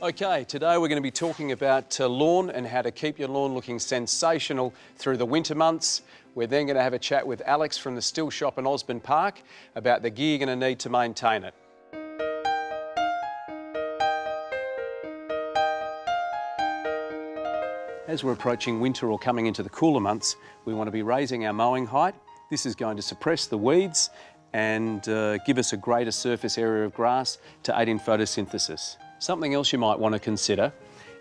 Okay, today we're going to be talking about lawn and how to keep your lawn looking sensational through the winter months. We're then going to have a chat with Alex from the Stihl shop in Osbourne Park about the gear you're going to need to maintain it. As we're approaching winter or coming into the cooler months, we want to be raising our mowing height. This is going to suppress the weeds and give us a greater surface area of grass to aid in photosynthesis. Something else you might want to consider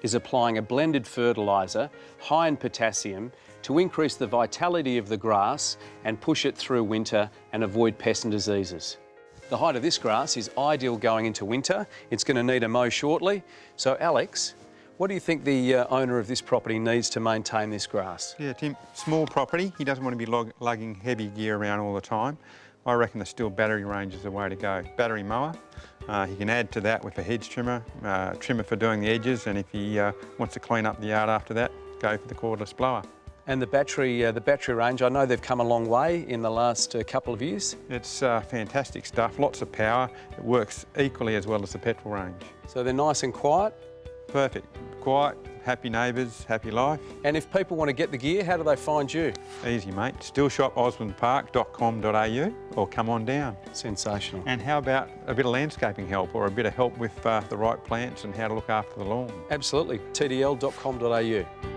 is applying a blended fertiliser high in potassium to increase the vitality of the grass and push it through winter and avoid pests and diseases. The height of this grass is ideal going into winter. It's going to need a mow shortly. So Alex, what do you think the owner of this property needs to maintain this grass? Yeah, Tim, small property. He doesn't want to be lugging heavy gear around all the time. I reckon the Stihl battery range is the way to go. Battery mower. He can add to that with a hedge trimmer, trimmer for doing the edges, and if he wants to clean up the yard after that, go for the cordless blower. And the battery range, I know they've come a long way in the last couple of years. It's fantastic stuff, lots of power. It works equally as well as the petrol range. So they're nice and quiet? Perfect. Quiet, happy neighbours, happy life. And if people want to get the gear, how do they find you? Easy, mate. stillshoposbournepark.com.au or come on down. Sensational. And how about a bit of landscaping help or a bit of help with the right plants and how to look after the lawn? Absolutely. tdl.com.au.